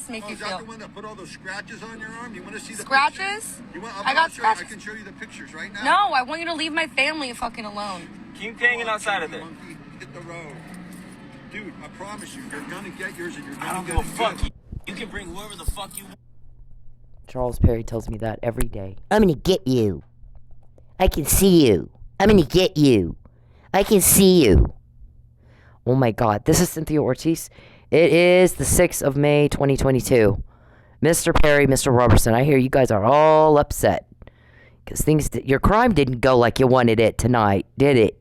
make you is that feel? the one that put all those scratches on your arm? You want to see the scratches? You want, I got scratches. I can show you the pictures right now. No, I want you to leave my family fucking alone. Keep hanging outside of there. Monkey, hit the road. Dude, I promise you, you're gonna get yours and you're gonna I don't get give a it fuck. good. You can bring whoever the fuck you want. Charles Perry tells me that every day. I'm gonna get you. I can see you. I'm gonna get you. I can see you. Oh my God, this is Cynthia Ortiz. It is the 6th of May, 2022. Mr. Perry, Mr. Roberson, I hear you guys are all upset. Because your crime didn't go like you wanted it tonight, did it?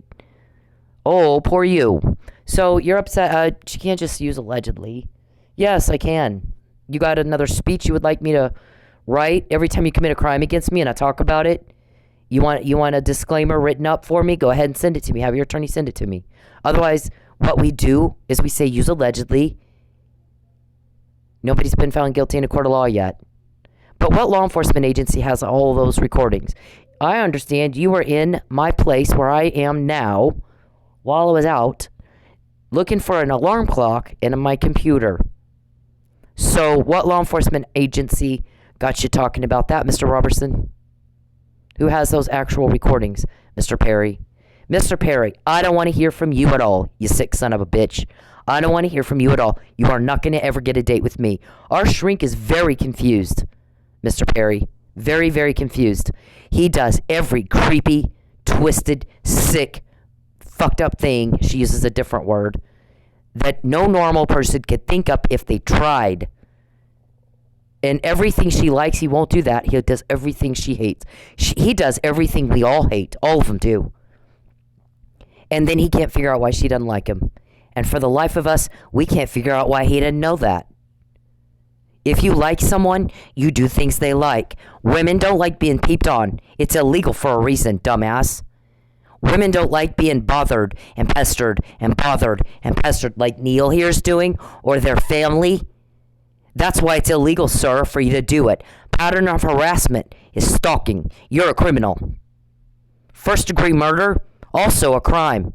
Oh, poor you. So you're upset. You can't just use allegedly. Yes, I can. You got another speech you would like me to write every time you commit a crime against me and I talk about it? You want a disclaimer written up for me? Go ahead and send it to me. Have your attorney send it to me. Otherwise, what we do is we say use allegedly. Nobody's been found guilty in a court of law yet. But what law enforcement agency has all those recordings? I understand you were in my place where I am now while I was out looking for an alarm clock in my computer. So what law enforcement agency got you talking about that, Mr. Roberson? Who has those actual recordings, Mr. Perry? Mr. Perry, I don't want to hear from you at all, you sick son of a bitch. I don't want to hear from you at all. You are not going to ever get a date with me. Our shrink is very confused, Mr. Perry. Very, very confused. He does every creepy, twisted, sick, fucked up thing. She uses a different word that no normal person could think up if they tried. And everything she likes, he won't do that. He does everything she hates. He does everything we all hate. All of them do. And then he can't figure out why she doesn't like him. And for the life of us, we can't figure out why he didn't know that. If you like someone, you do things they like. Women don't like being peeped on. It's illegal for a reason, dumbass. Women don't like being bothered and pestered and bothered and pestered like Neal here's doing or their family. That's why it's illegal, sir, for you to do it. Pattern of harassment is stalking. You're a criminal. First-degree murder, also a crime.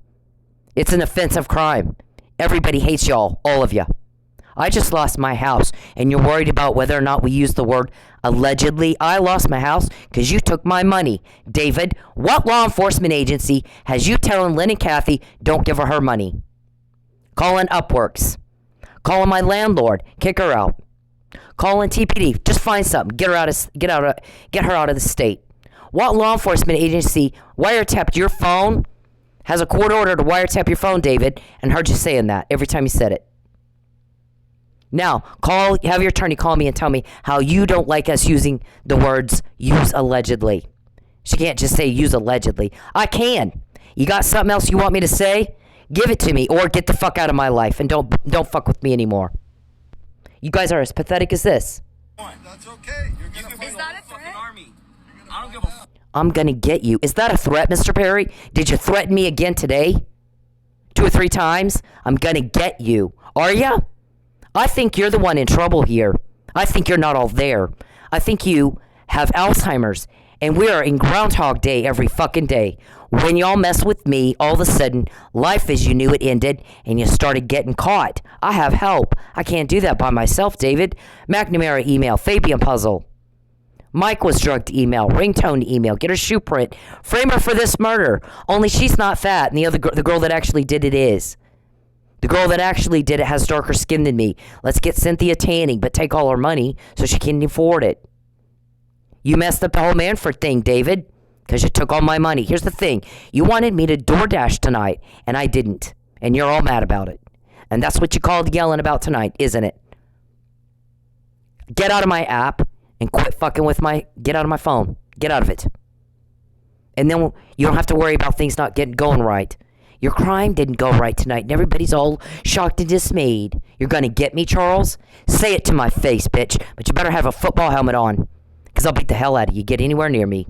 It's an offensive crime. Everybody hates y'all, all of you. I just lost my house, and you're worried about whether or not we use the word allegedly. I lost my house because you took my money. David, what law enforcement agency has you telling Lynn and Kathy don't give her money? Calling Upworks. Calling my landlord. Kick her out. Calling TPD. Just find something. Get her out of the state. What law enforcement agency wiretapped your phone? Has a court order to wiretap your phone, David, and heard you saying that every time you said it. Now, have your attorney call me and tell me how you don't like us using the words use allegedly. She can't just say use allegedly. I can. You got something else you want me to say? Give it to me or get the fuck out of my life and don't fuck with me anymore. You guys are as pathetic as this. That's okay. You're gonna Is that a threat? Army. I don't give a fuck. I'm gonna get you. Is that a threat, Mr. Perry? Did you threaten me again today? 2 or 3 times? I'm gonna get you. Are ya? I think you're the one in trouble here. I think you're not all there. I think you have Alzheimer's, and we are in Groundhog Day every fucking day. When y'all mess with me, all of a sudden, life as you knew it ended, and you started getting caught. I have help. I can't do that by myself, David. McNamara email, Fabian puzzle. Mike was drugged email, ringtone email, get her shoe print, frame her for this murder. Only she's not fat, and the girl that actually did it is. The girl that actually did it has darker skin than me. Let's get Cynthia tanning, but take all her money so she can afford it. You messed up the whole Manford thing, David, because you took all my money. Here's the thing. You wanted me to DoorDash tonight, and I didn't. And you're all mad about it. And that's what you called yelling about tonight, isn't it? Get out of my app and quit fucking with get out of my phone. Get out of it. And then you don't have to worry about things not going right. Your crime didn't go right tonight, and everybody's all shocked and dismayed. You're gonna get me, Charles? Say it to my face, bitch. But you better have a football helmet on, because I'll beat the hell out of you. Get anywhere near me.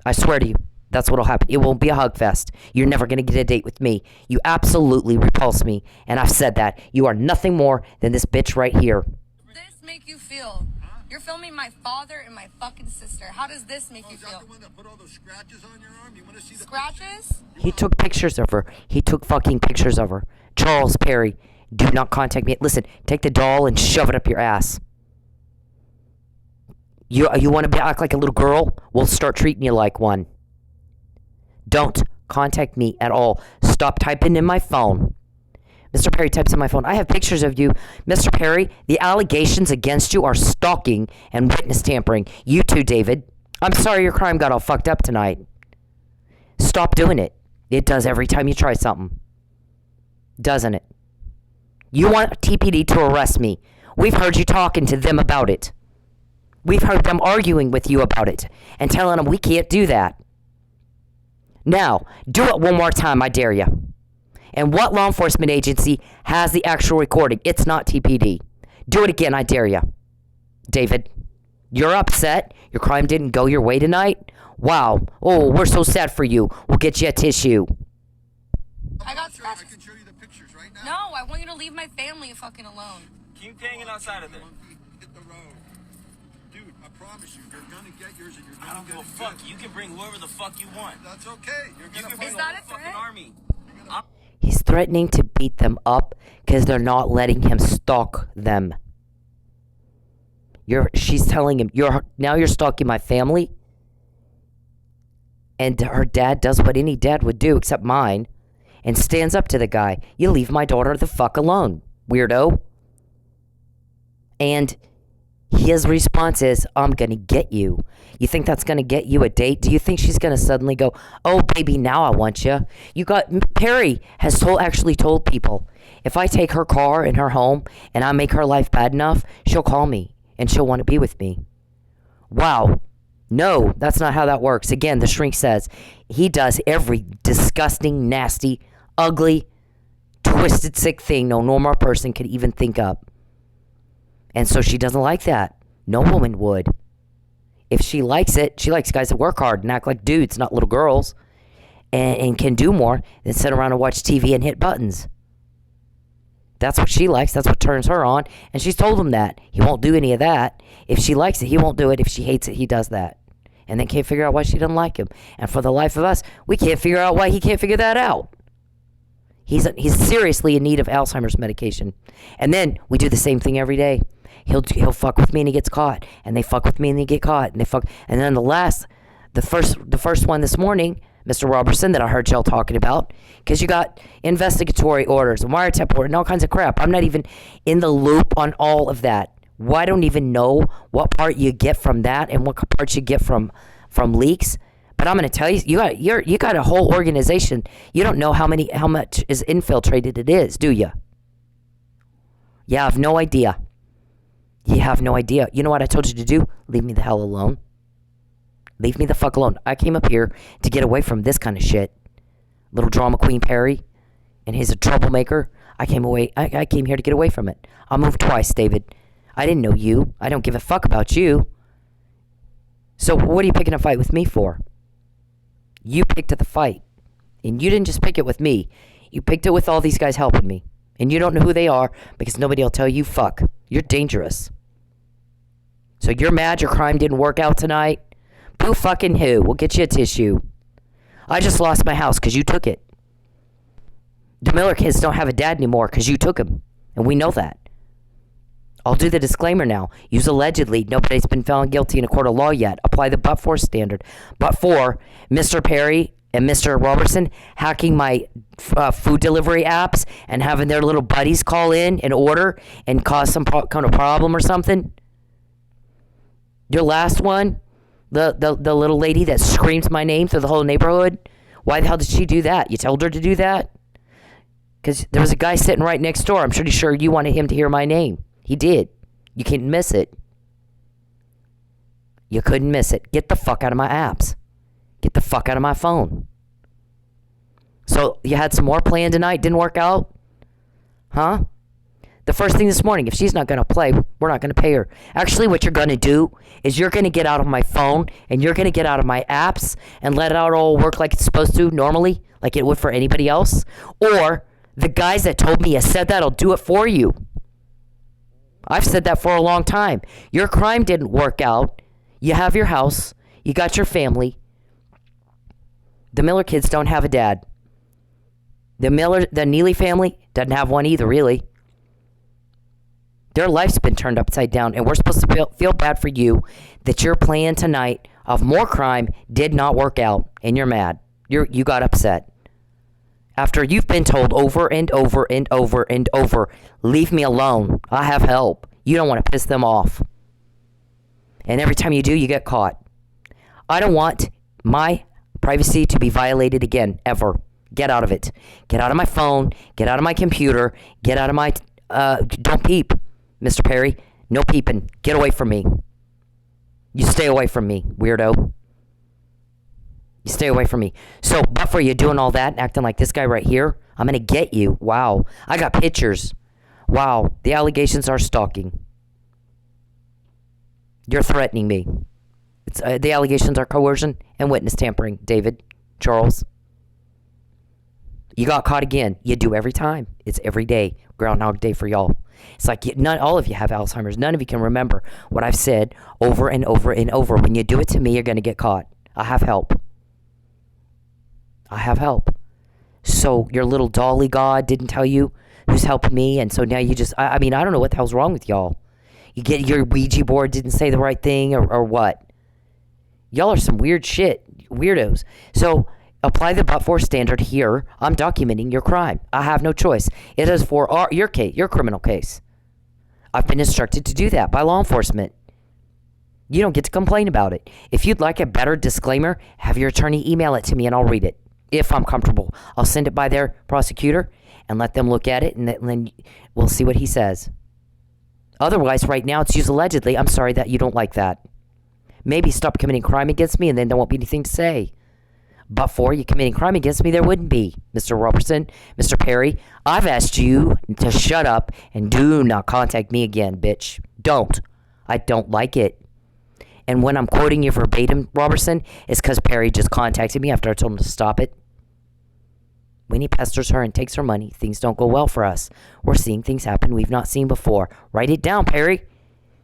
I swear to you, that's what'll happen. It won't be a hug fest. You're never gonna get a date with me. You absolutely repulse me, and I've said that. You are nothing more than this bitch right here. This make you feel? You're filming my father and my fucking sister. How does this make you Is that feel? the one that put all those scratches on your arm? You want to see the Scratches? He took pictures of her. He took fucking pictures of her. Charles Perry, Do not contact me. Listen, take the doll and shove it up your ass. You want to act like a little girl? We'll start treating you like one. Don't contact me at all. Stop typing in my phone. Mr. Perry types in my phone. I have pictures of you. Mr. Perry, the allegations against you are stalking and witness tampering. You too, David. I'm sorry your crime got all fucked up tonight. Stop doing it. It does every time you try something. Doesn't it? You want TPD to arrest me. We've heard you talking to them about it. We've heard them arguing with you about it and telling them we can't do that. Now, do it one more time, I dare you. And what law enforcement agency has the actual recording? It's not TPD. Do it again, I dare you. David, you're upset. Your crime didn't go your way tonight? Wow. Oh, we're so sad for you. We'll get you a tissue. I got I scratches. can show you the pictures right now. No, I want you to leave my family fucking alone. Keep hanging outside of there. Monkey, hit the road. Dude, I promise you, you're gonna get yours and you're I gonna don't get give a it fuck. good. You can bring whoever the fuck you want. That's okay. You're You gonna can find bring Is the that whole a fucking threat? army. He's threatening to beat them up because they're not letting him stalk them. She's telling him, now you're stalking my family. And her dad does what any dad would do, except mine, and stands up to the guy. You leave my daughter the fuck alone, weirdo. And his response is, I'm gonna get you. You think that's gonna get you a date? Do you think she's gonna suddenly go, oh baby, now I want you? Perry has actually told people, if I take her car and her home and I make her life bad enough, she'll call me and she'll want to be with me. Wow. No, that's not how that works. Again, the shrink says he does every disgusting, nasty, ugly, twisted, sick thing no normal person could even think up. And so she doesn't like that. No woman would. If she likes it, she likes guys that work hard and act like dudes, not little girls, and can do more than sit around and watch TV and hit buttons. That's what she likes. That's what turns her on. And she's told him that. He won't do any of that. If she likes it, he won't do it. If she hates it, he does that. And then can't figure out why she doesn't like him. And for the life of us, we can't figure out why he can't figure that out. He's seriously in need of Alzheimer's medication. And then we do the same thing every day. He'll fuck with me and he gets caught. And they fuck with me and they get caught. And they fuck. And then the first one this morning, Mr. Roberson, that I heard y'all talking about, because you got investigatory orders and wiretap order and all kinds of crap. I'm not even in the loop on all of that. Well, I don't even know what part you get from that and what parts you get from leaks. But I'm going to tell you, you got a whole organization. You don't know how much is infiltrated it is, do you? You have no idea. You have no idea. You know what I told you to do? Leave me the hell alone. Leave me the fuck alone. I came up here to get away from this kind of shit. Little drama queen Perry, and he's a troublemaker. I came here to get away from it. I moved twice, David. I didn't know you. I don't give a fuck about you. So what are you picking a fight with me for? You picked the fight. And you didn't just pick it with me. You picked it with all these guys helping me. And you don't know who they are because nobody will tell you fuck. You're dangerous. So you're mad your crime didn't work out tonight? Boo fucking who? We'll get you a tissue. I just lost my house because you took it. The Miller kids don't have a dad anymore because you took him. And we know that. I'll do the disclaimer now. Use allegedly. Nobody's been found guilty in a court of law yet. Apply the but-for standard. But for Mr. Perry and Mr. Roberson hacking my food delivery apps and having their little buddies call in and order and cause some kind of problem or something. Your last one, the little lady that screams my name through the whole neighborhood. Why the hell did she do that? You told her to do that? Because there was a guy sitting right next door. I'm pretty sure you wanted him to hear my name. He did. You can't miss it. You couldn't miss it. Get the fuck out of my apps. Get the fuck out of my phone. So you had some more planned tonight, didn't work out? Huh? The first thing this morning, if she's not going to play, we're not going to pay her. Actually, what you're going to do is you're going to get out of my phone and you're going to get out of my apps and let it all work like it's supposed to normally, like it would for anybody else. Or the guys that told me you said that will do it for you. I've said that for a long time. Your crime didn't work out. You have your house. You got your family. The Miller kids don't have a dad. The Nealey family doesn't have one either, really. Their life's been turned upside down, and we're supposed to feel bad for you that your plan tonight of more crime did not work out, and you're mad. You got upset. After you've been told over and over and over and over, leave me alone. I have help. You don't want to piss them off. And every time you do, you get caught. I don't want my privacy to be violated again, ever. Get out of it. Get out of my phone. Get out of my computer. Get out of my... don't peep, Mr. Perry. No peeping. Get away from me. You stay away from me, weirdo. You stay away from me. So, but for you doing all that, acting like this guy right here, I'm going to get you. Wow. I got pictures. Wow. The allegations are stalking. You're threatening me. The allegations are coercion and witness tampering, David, Charles. You got caught again. You do every time. It's every day. Groundhog Day for y'all. It's like all of you have Alzheimer's. None of you can remember what I've said over and over and over. When you do it to me, you're going to get caught. I have help. I have help. So your little dolly god didn't tell you who's helping me, and so now you just... I mean, I don't know what the hell's wrong with y'all. You get your Ouija board didn't say the right thing, or what? Y'all are some weird shit. Weirdos. So... apply the but-for standard here. I'm documenting your crime. I have no choice. It is for your case, your criminal case. I've been instructed to do that by law enforcement. You don't get to complain about it. If you'd like a better disclaimer, have your attorney email it to me and I'll read it. If I'm comfortable. I'll send it by their prosecutor and let them look at it, and then we'll see what he says. Otherwise, right now, it's used allegedly. I'm sorry that you don't like that. Maybe stop committing crime against me and then there won't be anything to say. But for you committing crime against me, there wouldn't be. Mr. Roberson, Mr. Perry, I've asked you to shut up and do not contact me again, bitch. Don't. I don't like it. And when I'm quoting you verbatim, Roberson, it's because Perry just contacted me after I told him to stop it. When he pesters her and takes her money, things don't go well for us. We're seeing things happen we've not seen before. Write it down, Perry.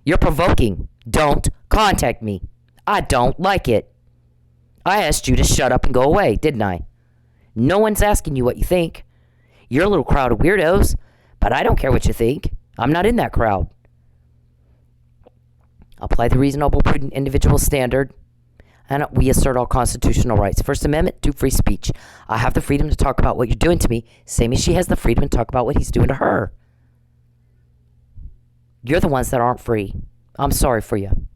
You're provoking. Don't contact me. I don't like it. I asked you to shut up and go away, didn't I? No one's asking you what you think. You're a little crowd of weirdos, but I don't care what you think. I'm not in that crowd. Apply the reasonable, prudent individual standard, and we assert all constitutional rights. First Amendment to free speech. I have the freedom to talk about what you're doing to me, same as she has the freedom to talk about what he's doing to her. You're the ones that aren't free. I'm sorry for you.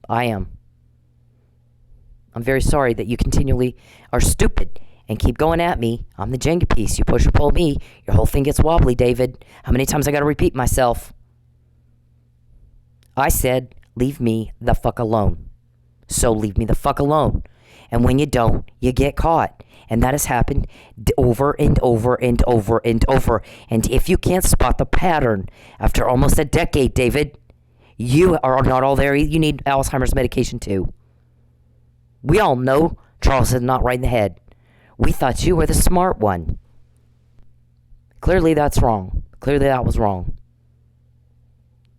I am. I'm very sorry that you continually are stupid and keep going at me. I'm the Jenga piece. You push or pull me, your whole thing gets wobbly, David. How many times I gotta repeat myself? I said, leave me the fuck alone. So leave me the fuck alone. And when you don't, you get caught. And that has happened over and over and over and over. And if you can't spot the pattern after almost a decade, David, you are not all there. You need Alzheimer's medication too. We all know Charles is not right in the head. We thought you were the smart one. Clearly that's wrong. Clearly that was wrong.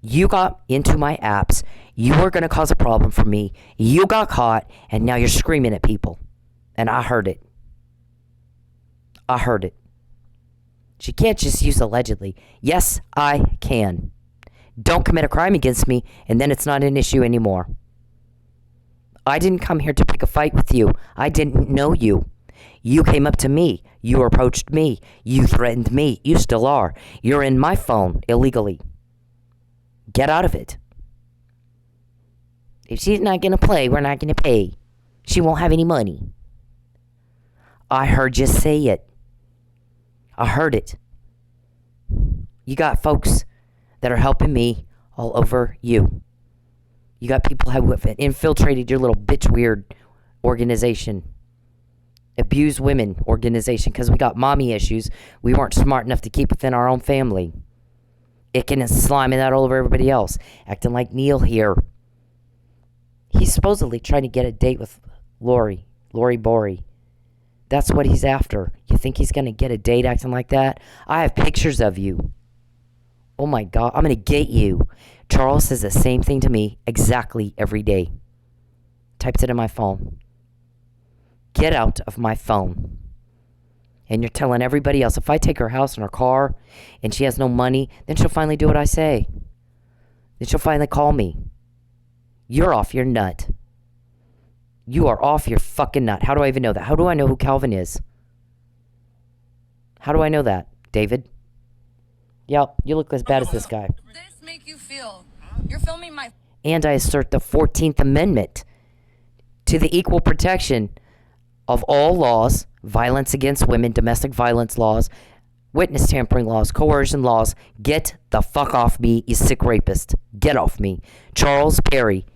You got into my apps. You were going to cause a problem for me. You got caught, and now you're screaming at people. And I heard it. I heard it. She can't just use allegedly. Yes, I can. Don't commit a crime against me, and then it's not an issue anymore. I didn't come here to pick a fight with you. I didn't know you. You came up to me. You approached me. You threatened me. You still are. You're in my phone illegally. Get out of it. If she's not going to play, we're not going to pay. She won't have any money. I heard you say it. I heard it. You got folks that are helping me all over you. You got people who have infiltrated your little bitch weird organization. Abuse women organization because we got mommy issues we weren't smart enough to keep within our own family. Icking and sliming that all over everybody else. Acting like Neal here. He's supposedly trying to get a date with LoreeBoree. That's what he's after. You think he's going to get a date acting like that? I have pictures of you. Oh my God, I'm going to get you. Charles says the same thing to me exactly every day. Types it in my phone. Get out of my phone. And you're telling everybody else, if I take her house and her car and she has no money, then she'll finally do what I say. then she'll finally call me. You're off your nut. You are off your fucking nut. How do I even know that? How do I know who Calvin is? How do I know that, David? Yep, you look as bad as this guy. This make you feel? You're filming my... And I assert the 14th Amendment to the equal protection of all laws, violence against women, domestic violence laws, witness tampering laws, coercion laws. Get the fuck off me, you sick rapist. Get off me. Charles Perry,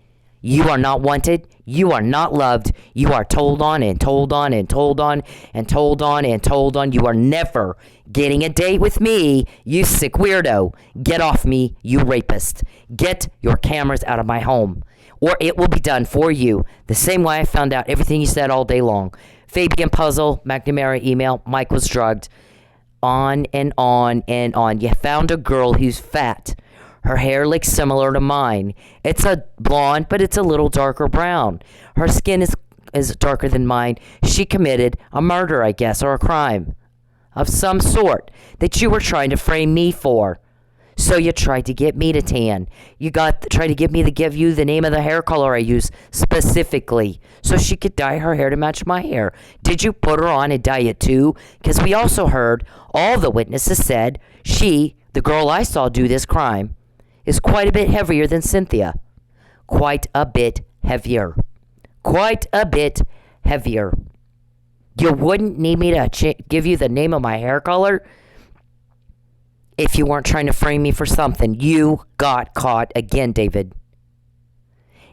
you are not wanted. You are not loved. You are told on and told on and told on and told on and told on. You are never getting a date with me, you sick weirdo. Get off me, you rapist. Get your cameras out of my home, or it will be done for you the same way I found out everything you said all day long. Fabian puzzle, McNamara email, Mike was drugged. On and on and on. You found a girl who's fat. Her hair looks similar to mine. It's a blonde, but it's a little darker brown. Her skin is darker than mine. She committed a murder, I guess, or a crime of some sort that you were trying to frame me for. So you tried to get me to tan. You tried to give you the name of the hair color I use specifically so she could dye her hair to match my hair. Did you put her on and dye it too? Because we also heard all the witnesses said she, the girl I saw do this crime, is quite a bit heavier than Cynthia. Quite a bit heavier. Quite a bit heavier. You wouldn't need me to give you the name of my hair color if you weren't trying to frame me for something. You got caught again, David.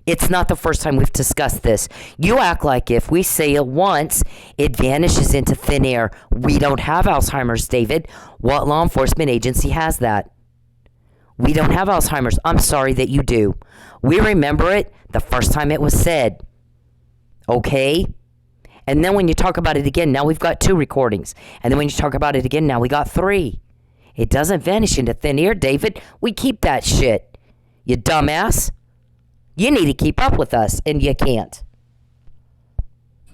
It's not the first time we've discussed this. You act like if we say it once, it vanishes into thin air. We don't have Alzheimer's, David. What law enforcement agency has that? We don't have Alzheimer's. I'm sorry that you do. We remember it the first time it was said. Okay? And then when you talk about it again, now we've got 2 recordings. And then when you talk about it again, now we got 3. It doesn't vanish into thin air, David. We keep that shit. You dumbass. You need to keep up with us, and you can't.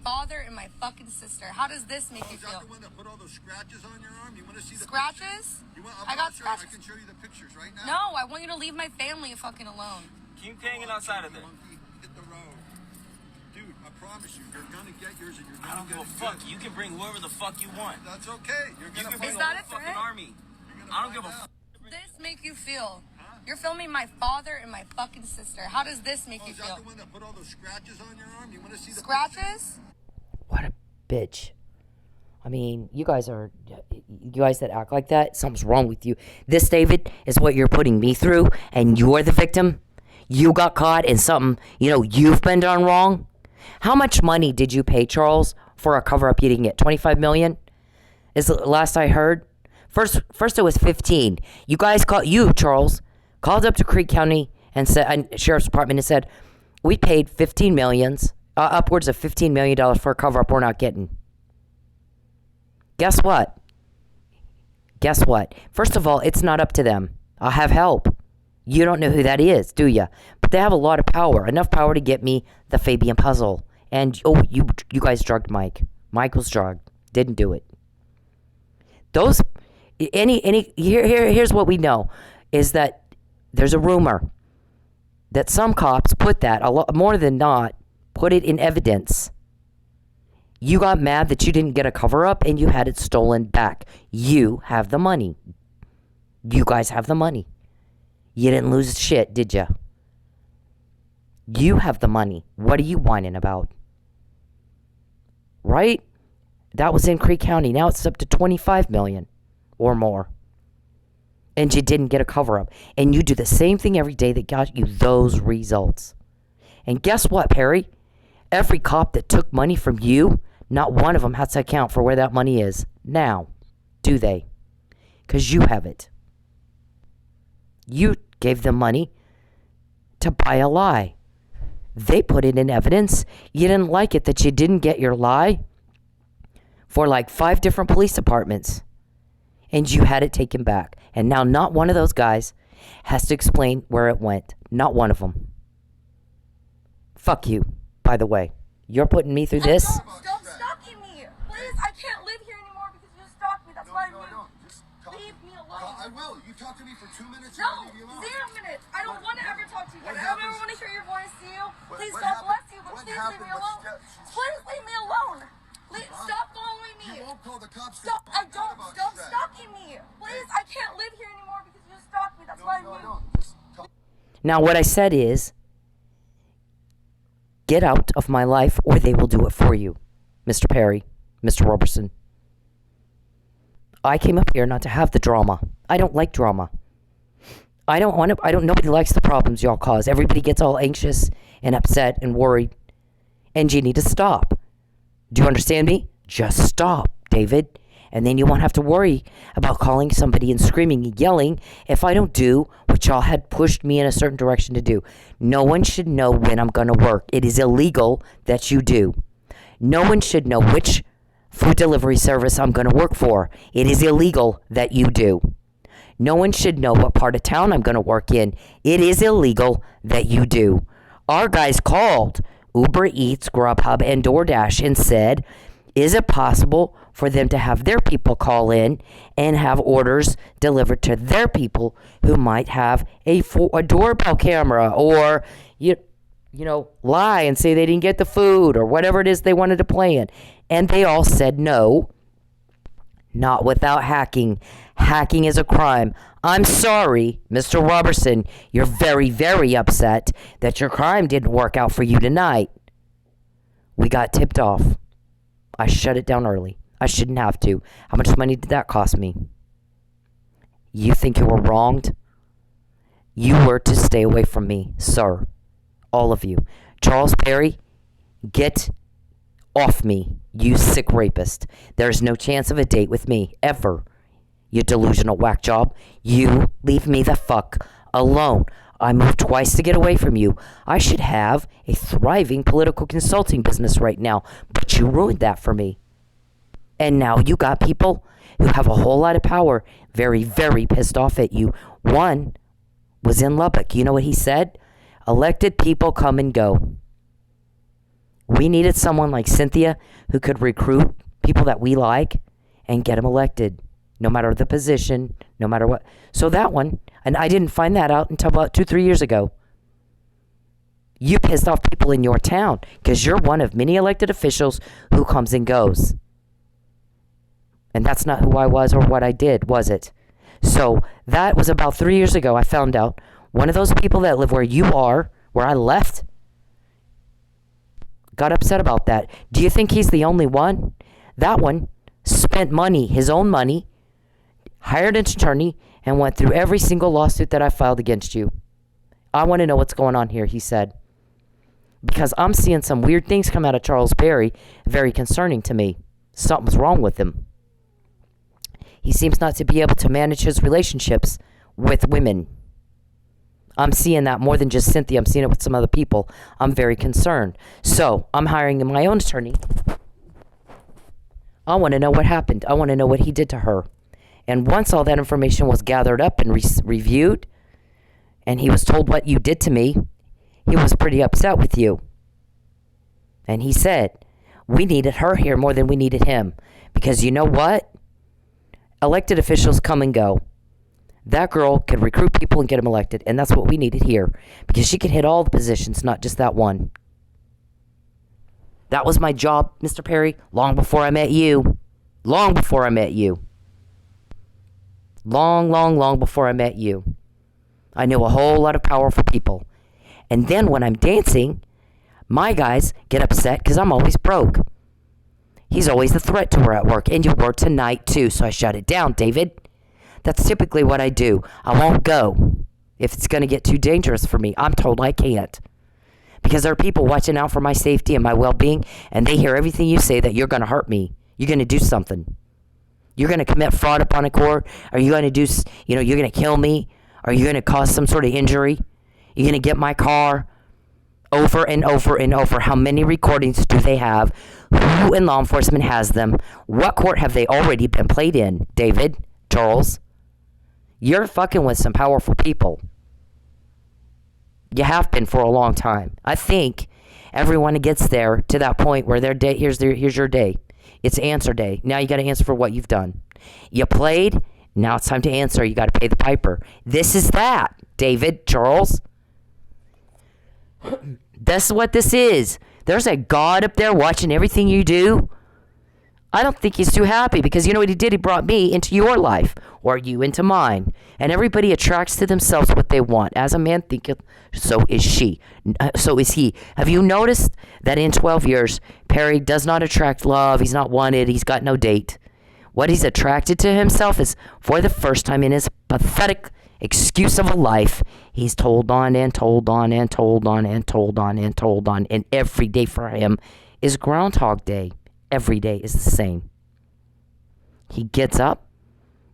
Father and my fucking sister. How does this make you Is that feel? the one that put all those scratches on your arm? You want to see the Scratches? I got scratches. I can show you the pictures right now. No, I want you to leave my family fucking alone. Keep hanging outside of there. Monkey, hit the road. Dude, I promise you, you're gonna get yours and you're I gonna don't give get a it fuck. good. You can bring whoever the fuck you want. That's okay. You're You gonna can find bring Is that the a whole fucking threat? army. You're gonna I don't give find a out. fuck. This make you feel? You're filming my father and my fucking sister. How does this make you Is that feel? the one that put all those scratches on your arm? You want to see the Scratches? What a bitch. I mean, you guys that act like that, something's wrong with you. This, David, is what you're putting me through, and you're the victim. You got caught in something, you've been done wrong. How much money did you pay, Charles, for a cover-up you didn't get? $25 million? Is the last I heard? First it was 15. Charles, called up to Creek County and said, Sheriff's Department, and said, we paid $15 million, upwards of $15 million for a cover-up we're not getting. Guess what? First of all, it's not up to them. I'll have help. You don't know who that is, do you? But they have a lot of power, enough power to get me the Fabian puzzle. And you guys drugged Mike. Mike was drugged. Didn't do it. Here's what we know is that there's a rumor that some cops put that a lot more than not put it in evidence. You got mad that you didn't get a cover-up and you had it stolen back. You have the money. You guys have the money. You didn't lose shit, did you? You have the money. What are you whining about? Right? That was in Creek County. Now it's up to $25 million or more. And you didn't get a cover-up. And you do the same thing every day that got you those results. And guess what, Perry? Every cop that took money from you, not one of them has to account for where that money is. Now, do they? Because you have it. You gave them money to buy a lie. They put it in evidence. You didn't like it that you didn't get your lie for like 5 different police departments. And you had it taken back. And now not one of those guys has to explain where it went. Not one of them. Fuck you, by the way. You're putting me through this? Stop stalking me. Please, I can't live here anymore because you stalked me. That's why I moved. Just talk. Leave me alone. I will. You talk to me for 2 minutes. No, and I'll leave you alone. 0 minutes. I don't want to ever Now, what I said is, get out of my life or they will do it for you, Mr. Perry, Mr. Roberson. I came up here not to have the drama. I don't like drama. Nobody likes the problems y'all cause. Everybody gets all anxious and upset and worried. And you need to stop. Do you understand me? Just stop, David. And then you won't have to worry about calling somebody and screaming and yelling if I don't do what y'all had pushed me in a certain direction to do. No one should know when I'm going to work. It is illegal that you do. No one should know which food delivery service I'm going to work for. It is illegal that you do. No one should know what part of town I'm going to work in. It is illegal that you do. Our guys called Uber Eats, Grubhub, and DoorDash and said, is it possible for them to have their people call in and have orders delivered to their people who might have a doorbell camera or, lie and say they didn't get the food or whatever it is they wanted to plan? And they all said no, not without hacking. Hacking is a crime. I'm sorry, Mr. Roberson. You're very, very upset that your crime didn't work out for you tonight. We got tipped off. I shut it down early. I shouldn't have to. How much money did that cost me? You think you were wronged? You were to stay away from me, sir. All of you. Charles Perry, get off me, you sick rapist. There's no chance of a date with me, ever. You delusional whack job. You leave me the fuck alone. I moved twice to get away from you. I should have a thriving political consulting business right now, but you ruined that for me. And now you got people who have a whole lot of power very, very pissed off at you. One was in Lubbock. You know what he said? Elected people come and go. We needed someone like Cynthia who could recruit people that we like and get them elected, no matter the position, no matter what. So that one, and I didn't find that out until about 2-3 years ago. You pissed off people in your town because you're one of many elected officials who comes and goes. And that's not who I was or what I did, was it? So that was about 3 years ago. I found out one of those people that live where you are, where I left, got upset about that. Do you think he's the only one? That one spent money, his own money, hired an attorney, and went through every single lawsuit that I filed against you. I want to know what's going on here, he said. Because I'm seeing some weird things come out of Charles Perry, very concerning to me. Something's wrong with him. He seems not to be able to manage his relationships with women. I'm seeing that more than just Cynthia. I'm seeing it with some other people. I'm very concerned. So I'm hiring my own attorney. I want to know what happened. I want to know what he did to her. And once all that information was gathered up and reviewed, and he was told what you did to me, he was pretty upset with you. And he said, we needed her here more than we needed him. Because you know what? Elected officials come and go. That girl could recruit people and get them elected. And that's what we needed here. Because she could hit all the positions, not just that one. That was my job, Mr. Perry, long before I met you. Long before I met you. Long before I met you. I knew a whole lot of powerful people. And then when I'm dancing, my guys get upset because I'm always broke. He's always a threat to her at work. And you were tonight too, so I shut it down, David. That's typically what I do. I won't go if it's going to get too dangerous for me. I'm told I can't. Because there are people watching out for my safety and my well-being, and they hear everything you say that you're going to hurt me. You're going to do something. You're going to commit fraud upon a court? Are you going to do, you're going to kill me? Are you going to cause some sort of injury? You're going to get my car? Over and over and over. How many recordings do they have? Who in law enforcement has them? What court have they already been played in, David, Charles? You're fucking with some powerful people. You have been for a long time. I think everyone gets there to that point where their day, here's your day. It's answer day. Now you got to answer for what you've done. You played. Now it's time to answer. You got to pay the piper. This is that, David, Charles. That's what this is. There's a God up there watching everything you do. I don't think he's too happy because you know what he did? He brought me into your life. or are you into mine? And everybody attracts to themselves what they want. As a man thinketh, so is she. So is he. Have you noticed that in 12 years, Perry does not attract love? He's not wanted. He's got no date. What he's attracted to himself is, for the first time in his pathetic excuse of a life, he's told on and told on and told on and told on and told on. And every day for him is Groundhog Day. Every day is the same. He gets up.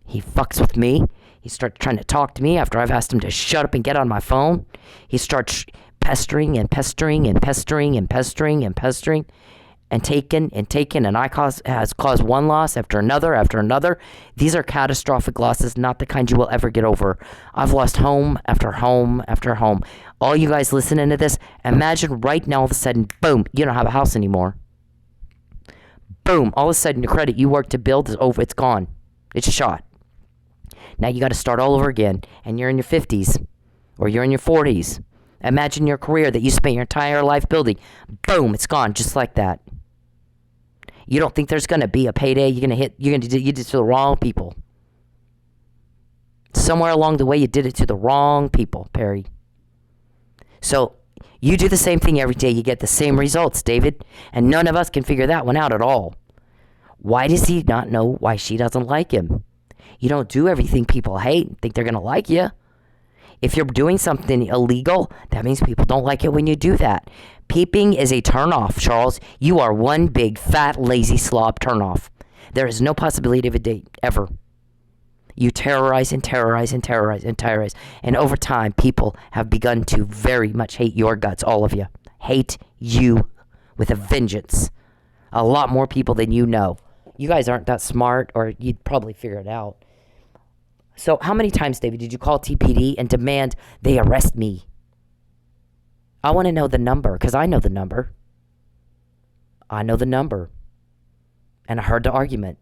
He fucks with me. He starts trying to talk to me after I've asked him to shut up and get on my phone. He starts pestering and pestering and pestering and pestering and pestering and taking, and has caused one loss after another. These are catastrophic losses, not the kind you will ever get over. I've lost home after home after home. All you guys listening to this, imagine right now all of a sudden, boom, you don't have a house anymore. Boom, all of a sudden the credit you worked to build is over, it's gone. It's shot. Now you got to start all over again, and you're in your 50s, or you're in your 40s. Imagine your career that you spent your entire life building. Boom, it's gone, just like that. You don't think there's going to be a payday? You did it to the wrong people. Somewhere along the way, you did it to the wrong people, Perry. So, you do the same thing every day, you get the same results, David. And none of us can figure that one out at all. Why does he not know why she doesn't like him? You don't do everything people hate and think they're going to like you. If you're doing something illegal, that means people don't like it when you do that. Peeping is a turnoff, Charles. You are one big, fat, lazy slob turnoff. There is no possibility of a date, ever. You terrorize and terrorize and terrorize and terrorize. And over time, people have begun to very much hate your guts, all of you. Hate you with a vengeance. A lot more people than you know. You guys aren't that smart, or you'd probably figure it out. So how many times, David, did you call TPD and demand they arrest me? I want to know the number, because I know the number. I know the number. And I heard the argument.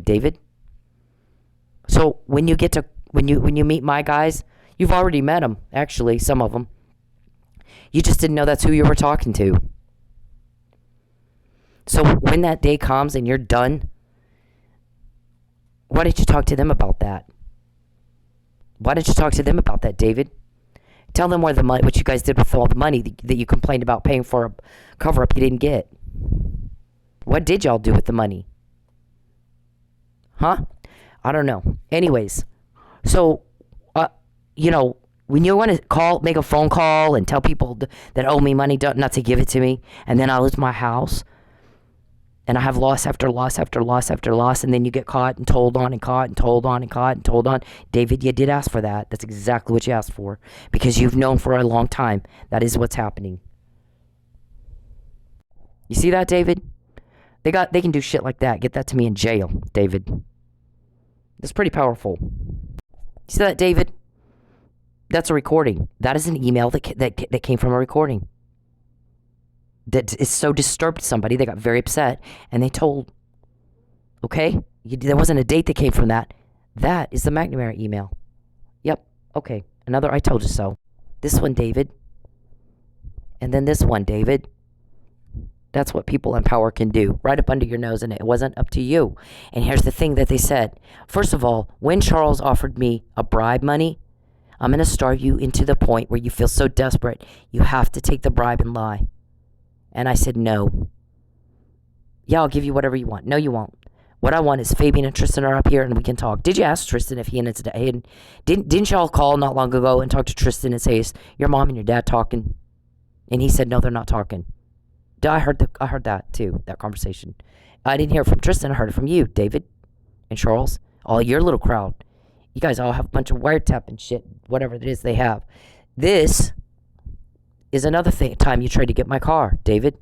David. So when you meet my guys, you've already met them, actually, some of them. You just didn't know that's who you were talking to. So when that day comes and you're done, why didn't you talk to them about that? Why didn't you talk to them about that, David? Tell them where the money, what you guys did with all the money that you complained about paying for a cover-up you didn't get. What did y'all do with the money? Huh? I don't know. Anyways, so, when you want to make a phone call and tell people that owe me money not to give it to me, and then I lose my house, and I have loss after loss after loss after loss, and then you get caught and told on and caught and told on and caught and told on. David, you did ask for that. That's exactly what you asked for, because you've known for a long time that is what's happening. You see that, David? They can do shit like that. Get that to me in jail, David. That's pretty powerful. You see that, David? That's a recording. That is an email that came from a recording. That is so disturbed somebody, they got very upset, and they told, okay? There wasn't a date that came from that. That is the McNamara email. Yep, okay. Another I told you so. This one, David. And then this one, David. That's what people in power can do, right up under your nose, and it wasn't up to you. And here's the thing that they said. First of all, when Charles offered me a bribe money, I'm going to starve you into the point where you feel so desperate, you have to take the bribe and lie. And I said, no. Yeah, I'll give you whatever you want. No, you won't. What I want is Fabian and Tristan are up here and we can talk. Did you ask Tristan if he and his dad, didn't y'all call not long ago and talk to Tristan and say, is your mom and your dad talking? And he said, no, they're not talking. I heard that too, that conversation. I didn't hear it from Tristan. I heard it from you, David and Charles. All your little crowd. You guys all have a bunch of wiretap and shit, whatever it is they have. This is another time you tried to get my car, David.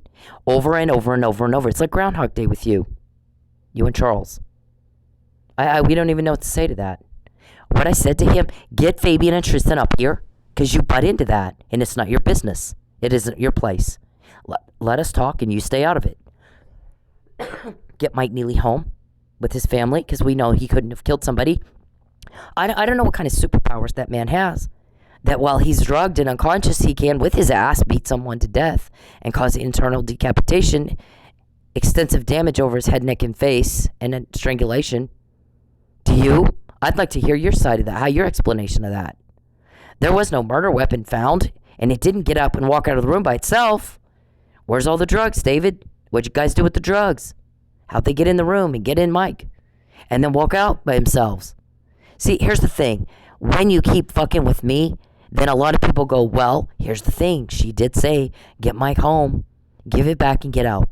Over and over and over and over. It's like Groundhog Day with you. You and Charles. We don't even know what to say to that. What I said to him, get Fabian and Tristan up here, because you butt into that, and it's not your business. It isn't your place. Let us talk, and you stay out of it. Get Mike Nealey home with his family, because we know he couldn't have killed somebody. I don't know what kind of superpowers that man has. That while he's drugged and unconscious, he can, with his ass, beat someone to death and cause internal decapitation extensive damage over his head, neck, and face, and a strangulation. Do you? I'd like to hear your side of that, how your explanation of that. There was no murder weapon found, and it didn't get up and walk out of the room by itself. Where's all the drugs, David? What'd you guys do with the drugs? How'd they get in the room and get in Mike? And then walk out by themselves? See, here's the thing. When you keep fucking with me, then a lot of people go, well, here's the thing. She did say, get Mike home, give it back and get out.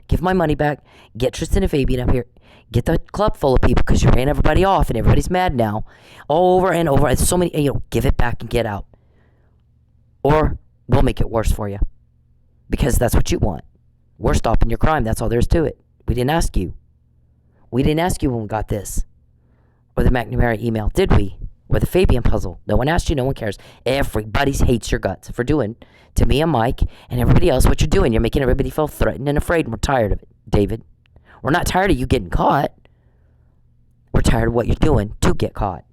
Give my money back, get Tristan and Fabian up here, get the club full of people because you ran everybody off and everybody's mad now. Over and over. It's so many, give it back and get out. Or we'll make it worse for you because that's what you want. We're stopping your crime. That's all there is to it. We didn't ask you. We didn't ask you when we got this. Or the McNamara email, did we? Or the Fabian puzzle. No one asked you, no one cares. Everybody hates your guts for doing to me and Mike and everybody else what you're doing. You're making everybody feel threatened and afraid, and we're tired of it, David. We're not tired of you getting caught. We're tired of what you're doing to get caught.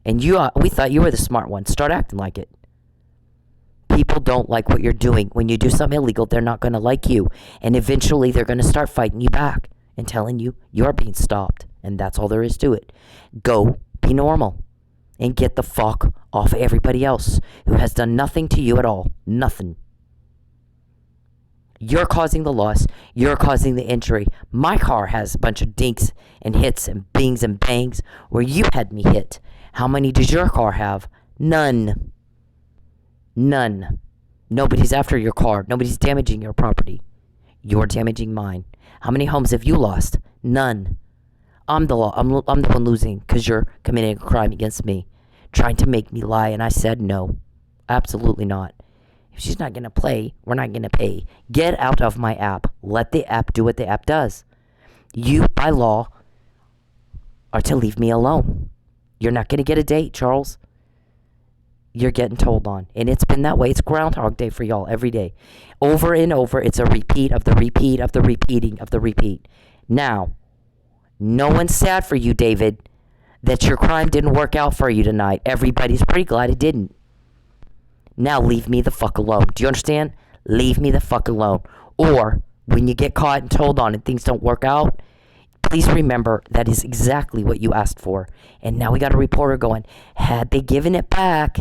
And we thought you were the smart one. Start acting like it. People don't like what you're doing. When you do something illegal, they're not going to like you. And eventually they're going to start fighting you back and telling you you're being stopped. And that's all there is to it. Go be normal. And get the fuck off of everybody else who has done nothing to you at all. Nothing. You're causing the loss. You're causing the injury. My car has a bunch of dinks and hits and bings and bangs where you had me hit. How many does your car have? None. None. Nobody's after your car. Nobody's damaging your property. You're damaging mine. How many homes have you lost? None. I'm the one losing because you're committing a crime against me. Trying to make me lie, and I said no. Absolutely not. If she's not going to play, we're not going to pay. Get out of my app. Let the app do what the app does. You, by law, are to leave me alone. You're not going to get a date, Charles. You're getting told on. And it's been that way. It's Groundhog Day for y'all every day. Over and over, it's a repeat of the repeat of the repeating of the repeat. Now, no one's sad for you, David, that your crime didn't work out for you tonight. Everybody's pretty glad it didn't. Now leave me the fuck alone. Do you understand? Leave me the fuck alone. Or, when you get caught and told on and things don't work out, please remember that is exactly what you asked for. And now we got a reporter going, had they given it back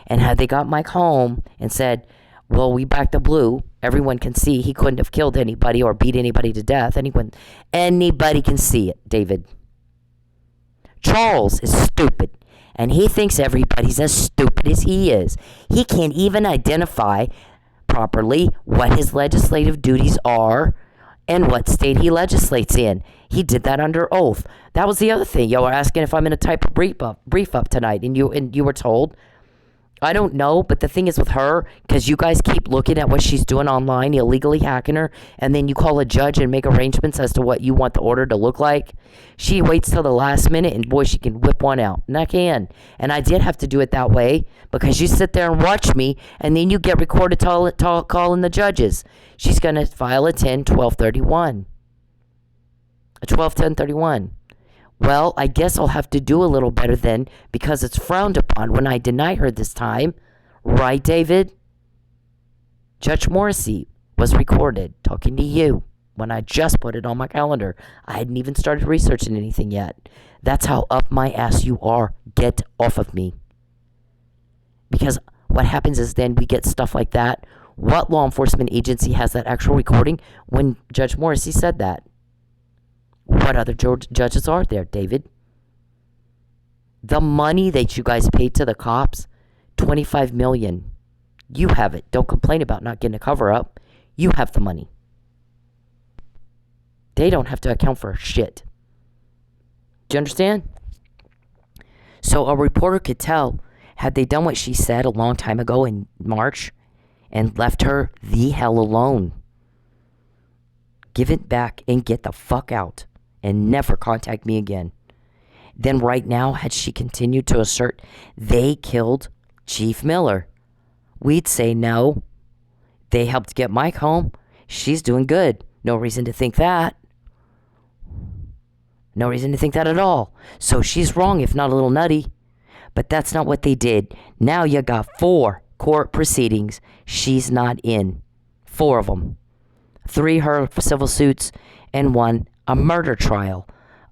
and had they got Mike home and said, well, we backed the blue, everyone can see he couldn't have killed anybody or beat anybody to death. Anybody can see it, David. Charles is stupid, and he thinks everybody's as stupid as he is. He can't even identify properly what his legislative duties are and what state he legislates in. He did that under oath. That was the other thing. Y'all were asking if I'm going to type a brief up tonight, and you were told. I don't know, but the thing is with her, because you guys keep looking at what she's doing online, illegally hacking her, and then you call a judge and make arrangements as to what you want the order to look like. She waits till the last minute, and boy, she can whip one out. And I can. And I did have to do it that way, because you sit there and watch me, and then you get recorded calling the judges. She's going to file a 10-12-31. A 12-10-31. Well, I guess I'll have to do a little better then, because it's frowned upon when I deny her this time. Right, David? Judge Morrissey was recorded talking to you when I just put it on my calendar. I hadn't even started researching anything yet. That's how up my ass you are. Get off of me. Because what happens is then we get stuff like that. What law enforcement agency has that actual recording when Judge Morrissey said that? What other judges are there, David? The money that you guys paid to the cops, $25 million. You have it. Don't complain about not getting a cover-up. You have the money. They don't have to account for shit. Do you understand? So a reporter could tell, had they done what she said a long time ago in March and left her the hell alone. Give it back and get the fuck out. And never contact me again. Then right now, had she continued to assert they killed Chief Miller, we'd say no. They helped get Mike home. She's doing good. No reason to think that. No reason to think that at all. So she's wrong, if not a little nutty. But that's not what they did. Now you got 4 court proceedings she's not in. 4 of them. 3 civil suits, and 1 a murder trial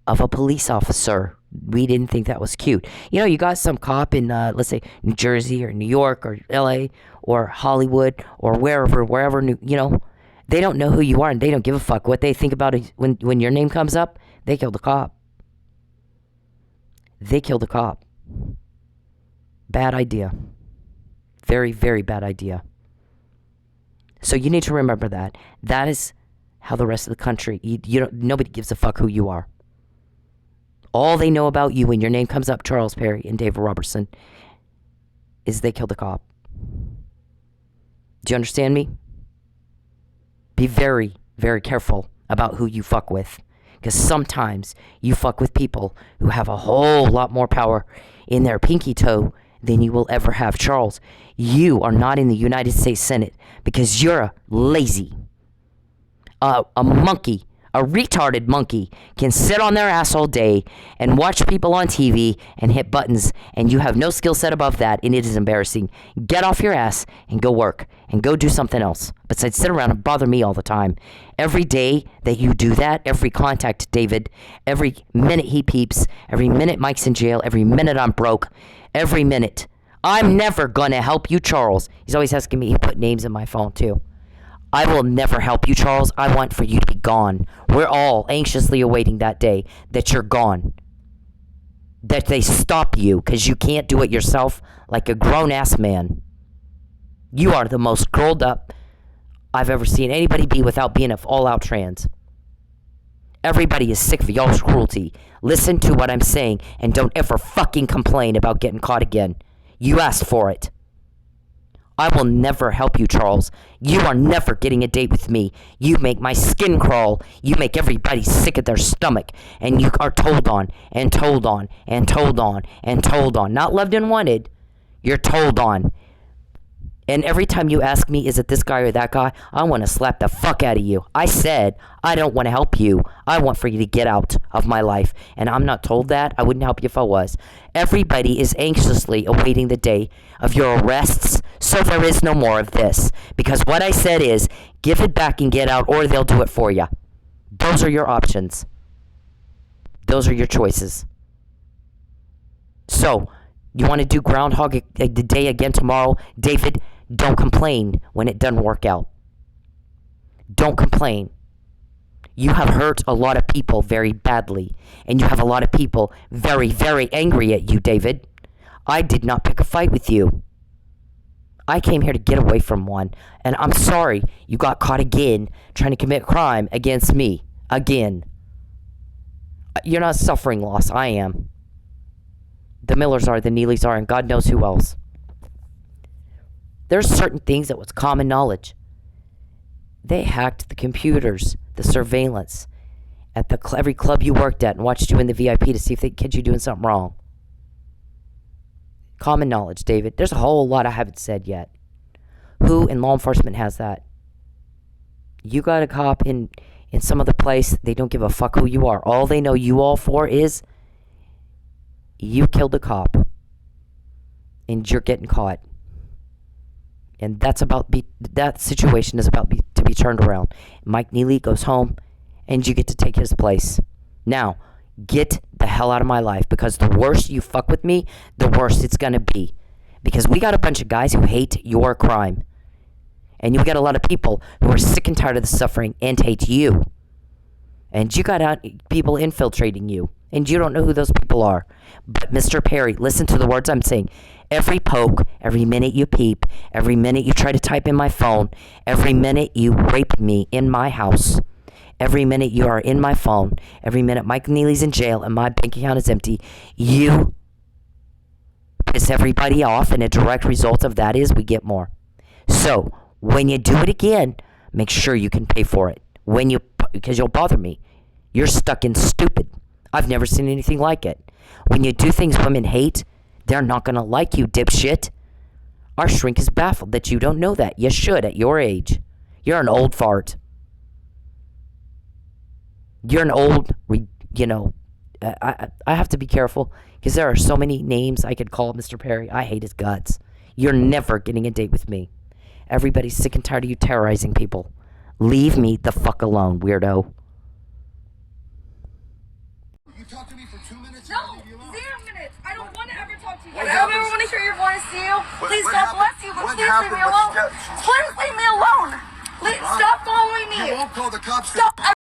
of a police officer. We didn't think that was cute. You know, you got some cop in, let's say, New Jersey or New York or LA or Hollywood or wherever, they don't know who you are and they don't give a fuck. What they think about is when your name comes up, they killed a cop. They killed a cop. Bad idea. Very, very bad idea. So you need to remember that. That is how the rest of the country, nobody gives a fuck who you are. All they know about you when your name comes up, Charles Perry and David Roberson, is they killed a cop. Do you understand me? Be very, very careful about who you fuck with. Because sometimes you fuck with people who have a whole lot more power in their pinky toe than you will ever have. Charles, you are not in the United States Senate because you're a lazy, a monkey. A retarded monkey can sit on their ass all day and watch people on TV and hit buttons, and you have no skill set above that, and it is embarrassing. Get off your ass and go work and go do something else besides sit around and bother me all the time. Every day that you do that, every contact David, every minute he peeps, every minute Mike's in jail, every minute I'm broke, every minute. I'm never gonna help you, Charles. He's always asking me to put names in my phone too. I will never help you, Charles. I want for you to be gone. We're all anxiously awaiting that day that you're gone. That they stop you because you can't do it yourself like a grown-ass man. You are the most curled up I've ever seen anybody be without being an all-out trans. Everybody is sick of y'all's cruelty. Listen to what I'm saying and don't ever fucking complain about getting caught again. You asked for it. I will never help you, Charles. You are never getting a date with me. You make my skin crawl. You make everybody sick at their stomach. And you are told on, and told on, and told on, and told on. Not loved and wanted. You're told on. And every time you ask me, is it this guy or that guy, I want to slap the fuck out of you. I said, I don't want to help you. I want for you to get out of my life. And I'm not told that. I wouldn't help you if I was. Everybody is anxiously awaiting the day of your arrests, so there is no more of this. Because what I said is, give it back and get out, or they'll do it for you. Those are your options. Those are your choices. So, you want to do Groundhog Day again tomorrow? David, don't complain when it doesn't work out. Don't complain. You have hurt a lot of people very badly. And you have a lot of people very, very angry at you, David. I did not pick a fight with you. I came here to get away from one. And I'm sorry you got caught again trying to commit crime against me. Again. You're not suffering loss. I am. The Millers are, the Nealeys are, and God knows who else. There's certain things that was common knowledge. They hacked the computers, the surveillance, at every club you worked at and watched you in the VIP to see if they catch you doing something wrong. Common knowledge, David. There's a whole lot I haven't said yet. Who in law enforcement has that? You got a cop in some other place, they don't give a fuck who you are. All they know you all for is you killed a cop and you're getting caught. And that situation is about to be turned around. Mike Nealey goes home and you get to take his place. Now, get the hell out of my life, because the worse you fuck with me, the worse it's gonna be. Because we got a bunch of guys who hate your crime. And you got a lot of people who are sick and tired of the suffering and hate you. And you got people infiltrating you. And you don't know who those people are. But Mr. Perry, listen to the words I'm saying. Every poke, every minute you peep, every minute you try to type in my phone, every minute you rape me in my house, every minute you are in my phone, every minute Mike Nealey's in jail and my bank account is empty, you piss everybody off, and a direct result of that is we get more. So, when you do it again, make sure you can pay for it. Because you'll bother me. You're stuck in stupid. I've never seen anything like it. When you do things women hate, they're not going to like you, dipshit. Our shrink is baffled that you don't know that. You should at your age. You're an old fart. You're an old, I have to be careful because there are so many names I could call Mr. Perry. I hate his guts. You're never getting a date with me. Everybody's sick and tired of you terrorizing people. Leave me the fuck alone, weirdo. You talk to me for 2 minutes. No, and I'll leave you alone. 0 minutes. I don't want to ever talk to you. What I don't ever happens- want to hear your voice, Neal. Please, what God happened- bless you, but what please leave happened me was alone. she- Please leave me alone. Stop following me. You won't call the cops. Stop.